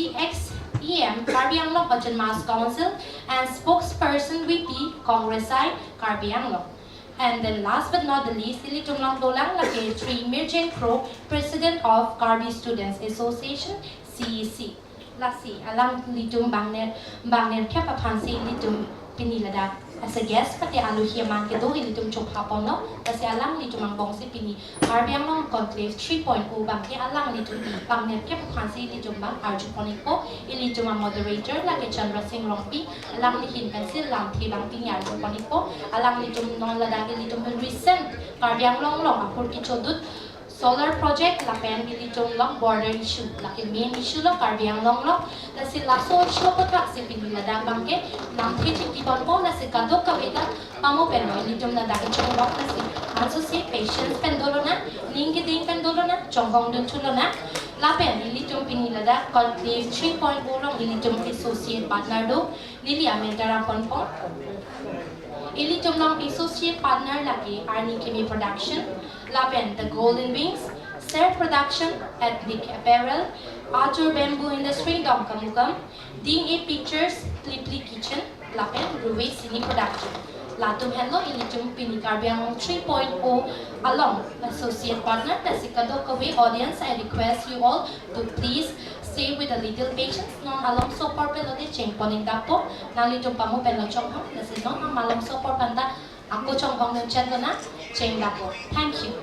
the ex-EM Karbi Anglong Autonomous Council and spokesperson VP Congress side Karbi Anglong. And then last but not the least, Ili Tumlang Dolang Lake 3 Mirjan Pro, President of Karbi Students Association, CEC. Lasi, alam litum bangner kapa pansi litum pinilada. As a guest, pati alu hiyaman kedo litum chop hapono, kasi alam litum ang bongsi pini. Karbi Anglong Conclave 3.0 bangki alam litum bangner kapa pansi litum bang arjuponik po, ilitum ang moderator lagi Chandra Singh Rongpi, alam lihin pensil lang tibang pini arjuponik po, alam litum non ladagi litum recent Karbi Anglong long apur kichodut. Solar project lapen bilitong long border issue laki main issue lo Karbi Anglong lo lasi laso issue ko tak si pinilada bangke nam thitik dibon po lasi kadok kawita pamo peno ilitong na daki chong bok lasi hanso si patients pendolo na ningi ding pendolo na chonggong dun chulo na lapen ilitong pinilada Conclave 3.0 long ilitong associate partner do lili amentara ponpon ilitong long associate partner laki Arni Kimi Production Lapen, the Golden Wings, Ser Production, Ethnic Apparel, Arthur Bamboo Industry, Domkamukam, Ding A Pictures, Lipli Kitchen, Lapen, Ruwe Cine Production. Latum Hello, Ilitum Pini Karbi Anglong 3.0 along associate partner, Tasikado Kawe audience, I request you all to please stay with a little patience. Non along so por pelo de cheng poning dapo, nalitum pamu pelo chong hong, nasi non ang malong so por panda, ako chong hong ng chen na, cheng dapo. Thank you.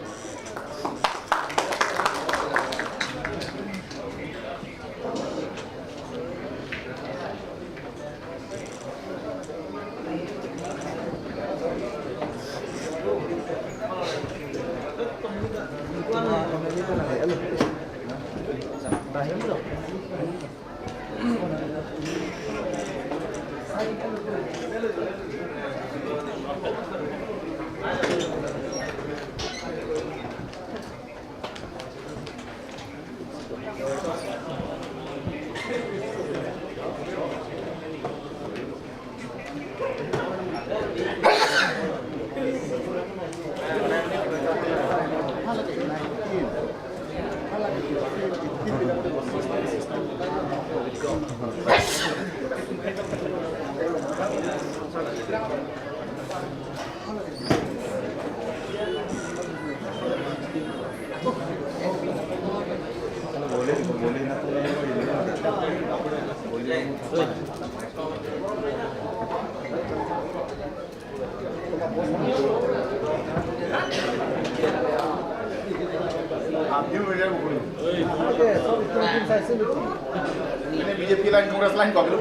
BJP line Congress line copy low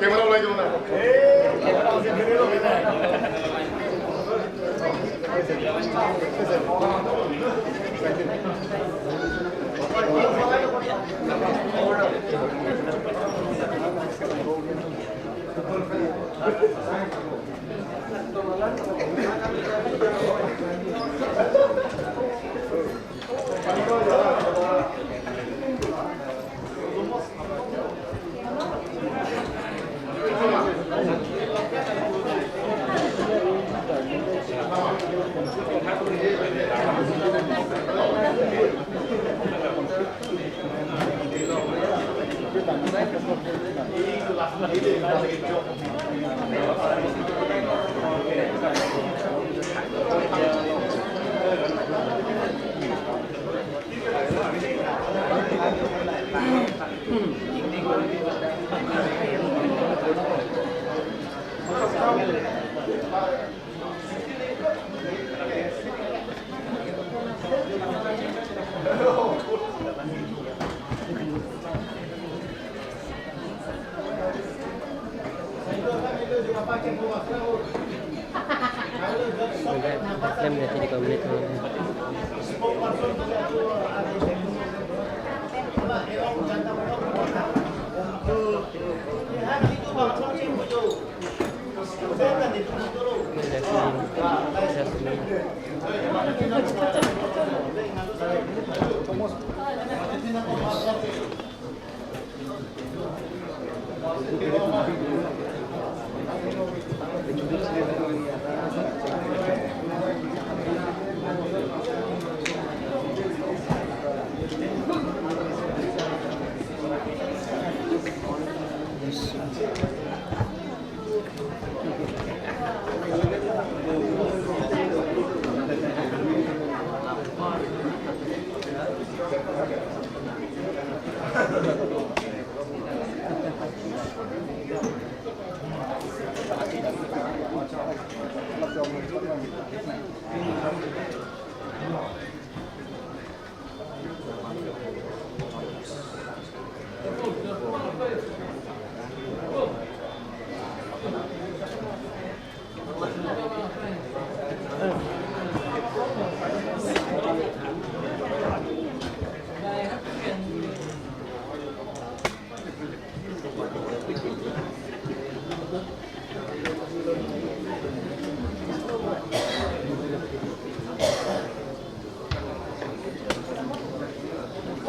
camera वाला जो ना Somos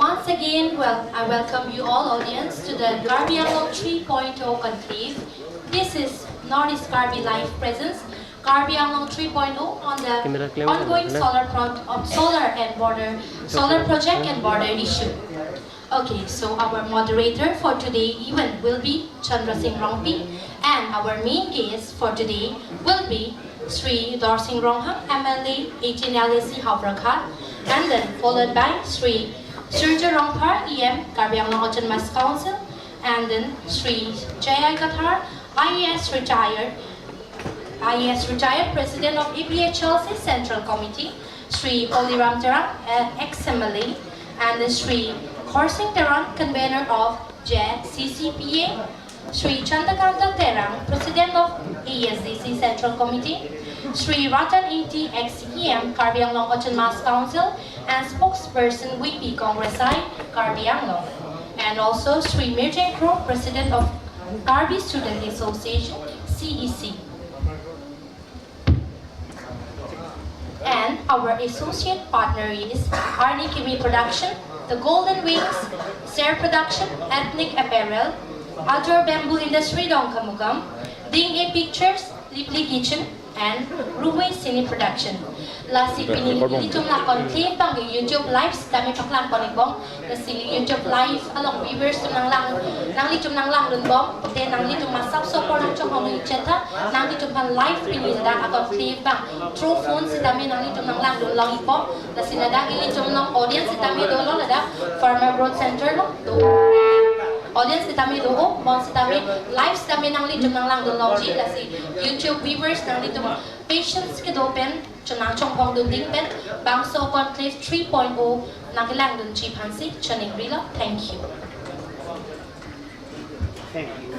Once again, I welcome you all audience to the Karbi Anglong 3.0 Conclave. This is Northeast Karbi Live Presence, Karbi Anglong 3.0 on the ongoing solar project and border issue. Okay, so our moderator for today event will be Chandra Singh Rongpi, and our main guest for today will be Sri Dor Singh Rongham, MLA 18 LAC Havrakhat, and then followed by Sri Surja Rongpar, EM, Karbi Anglong Autonomous Council, and then Sri Jaya Kathar, IAS retired President of APHLC Central Committee, Sri Poliram Terang, ex-MLA, and then Sri Khorsing Terang, convener of JCCPA, Sri Chandakanta Terang, President of ASDC Central Committee, Sri Ratan Inti, ex-EM, Karbi Anglong Autonomous Council, and spokesperson VP Congress side, Karbi Anglong, and also Sri Mirjane Kro, President of Karbi Student Association, CEC. And our associate partner is Arni Kimi Production, The Golden Wings, Ser Production, Ethnic Apparel, Ador Bamboo Industry Dongkamukam, Ding A Pictures, Lipli Kitchen, and Ruwe Cine Production. Lasi pinili tumla Conclave bang YouTube live kami paklang konibong kasi YouTube live along viewers tumang lang dun bong pagde nang li tumang subscriber lang chong hong icheta nang li tumang live pinili da Conclave bang through phone si dami nang li tumang lang dun lang ipo lasi nada ili tumang audience si dami dolo nada Farmer Broad Center lo audience si kami doon, si kami live si kami nang litum nang lang download la si YouTube viewers nang litum patience ke dopen chunang chong hong dun ding pen bangso Conclave 3.0 nang kilang dun chi pansi chuning rila. Thank you. Thank you.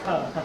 เ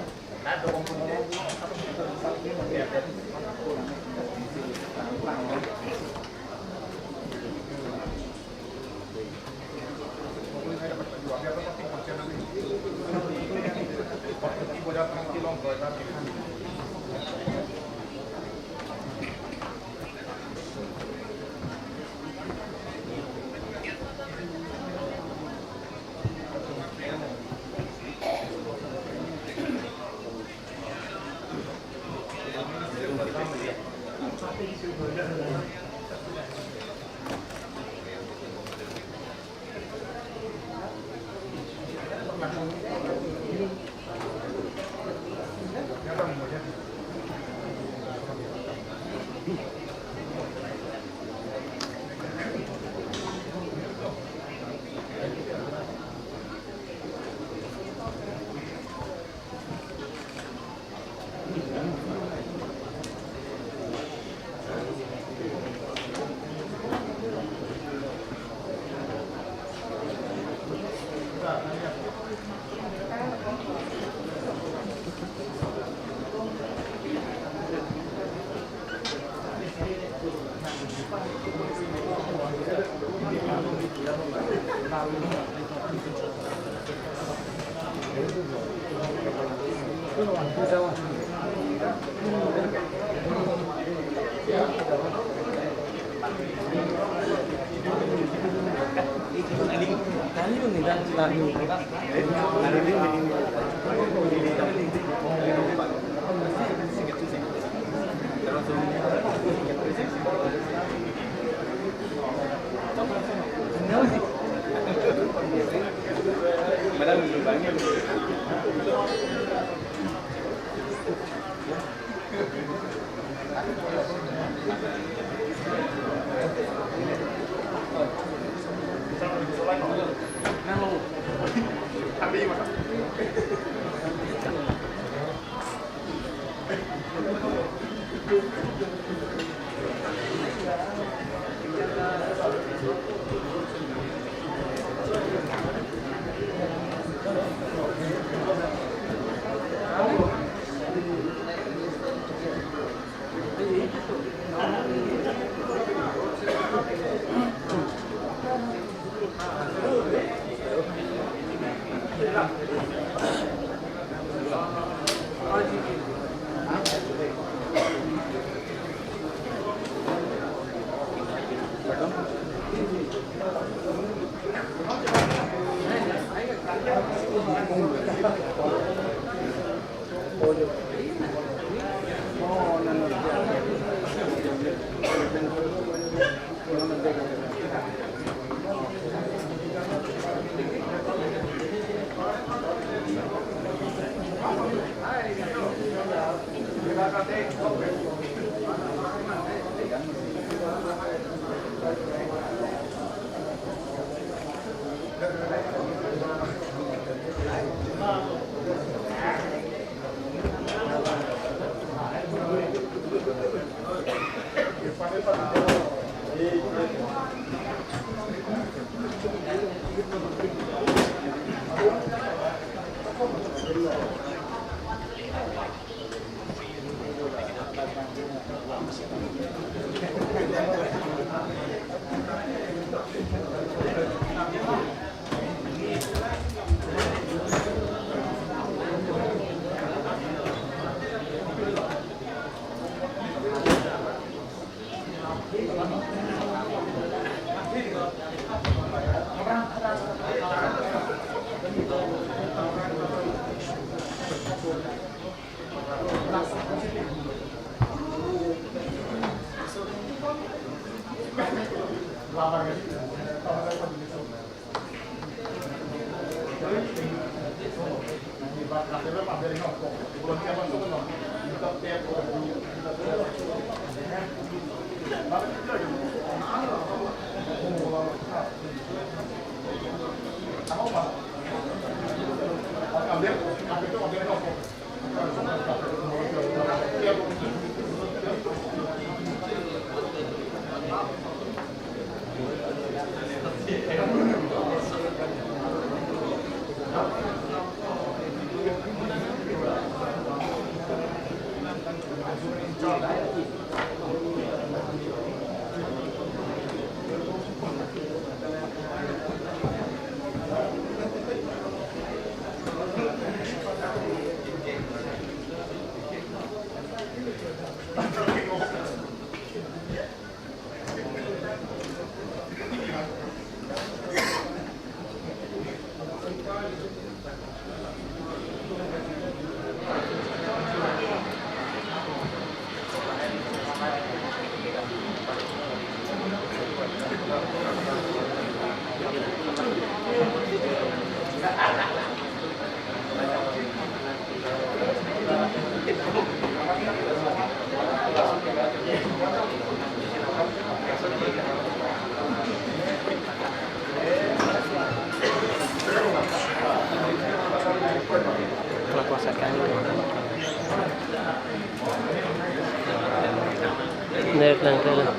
แสดงนาม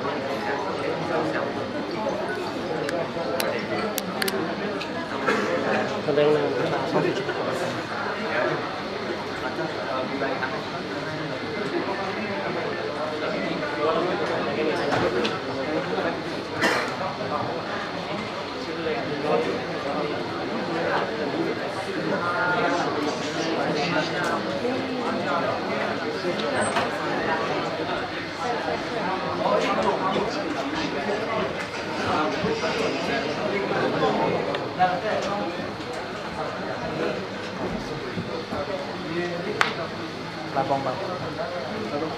ลาบองบางก็มาเริ่ม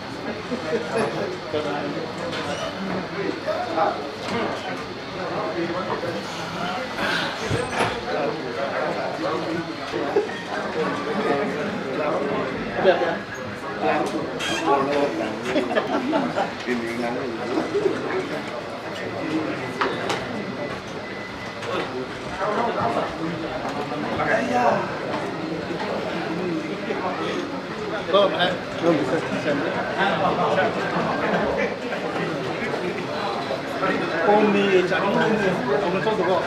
Only 오늘 소스가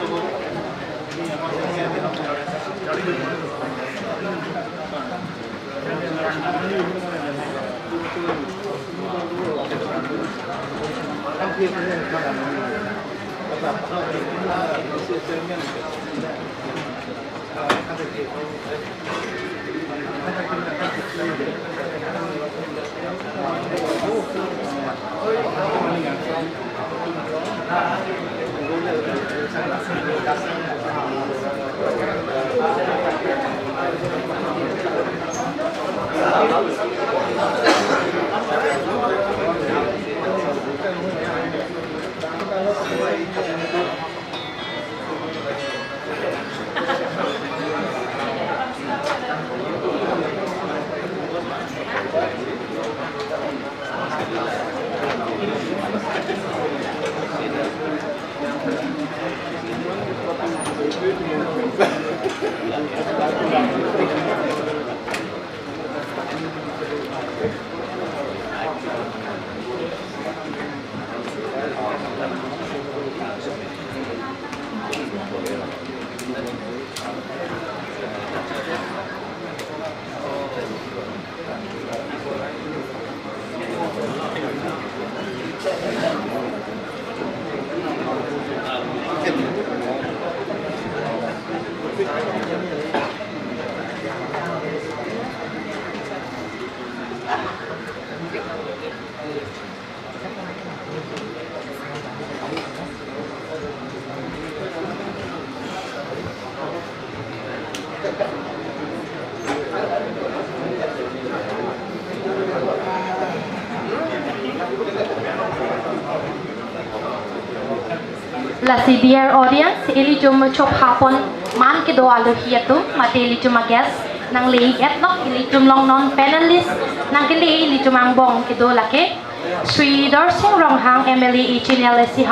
Lasi dear audience, ili cuma chop hapon man ke do alu hiatu, mati ili cuma guest nang lei etlok ili cuma long non panelist nang ke lei ili cuma bong ke do lake Sri Darsing Ronghang MLA HNLSC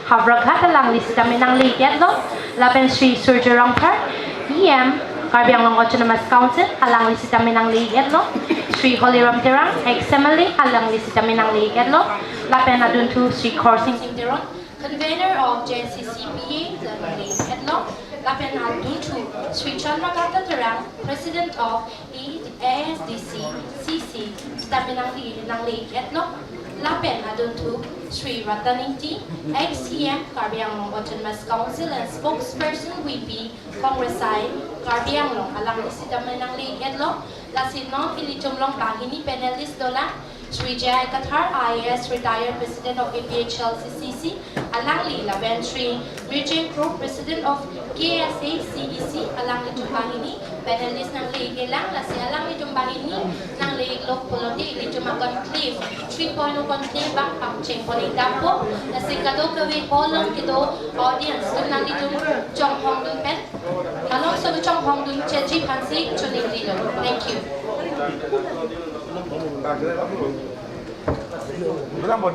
Havraghat lang list kami nang lei etlok lapen Sri Surja Rongpar EM Karbi Anglong Autonomous Council alang list kami nang lei etlok Sri Holiram Terang XMLA alang list kami nang lei etlok lapen adun tu Sri Korsing Terang Convener of JCCPA, the Adlong, Lapen Alduntu, Sri Chandrakanta Terang, President of ASDC, CC, Staminang Adlong, Lapen Aduntu, Sri Rataninti, ex-CM, Karbi Anglong Autonomous Council and Spokesperson VP, Congress side, Karbi Anglong, Alang Staminang Adlong, Lasinong Ilitumlong Bahini Panelist Dola, Sri Jai Kathar, IAS retired President of APHLCCC, Alangli Laben Sri Mirjin Pro, President of KSA CEC, Alangli Jumbahini, Panelist ng League Elang, Lasi Alangli Jumbahini, ng League Lok Poloti, Ili Conclave, 3.0 Conclave, Bang Cheng Politapo, Lasi Kado Kawi Polong Kido, Audience, ng Li Chong Hong Dun Pet, Along sa Chong Hong Dun Cheji Pansi, Chuning Lilo. Thank you. Berapa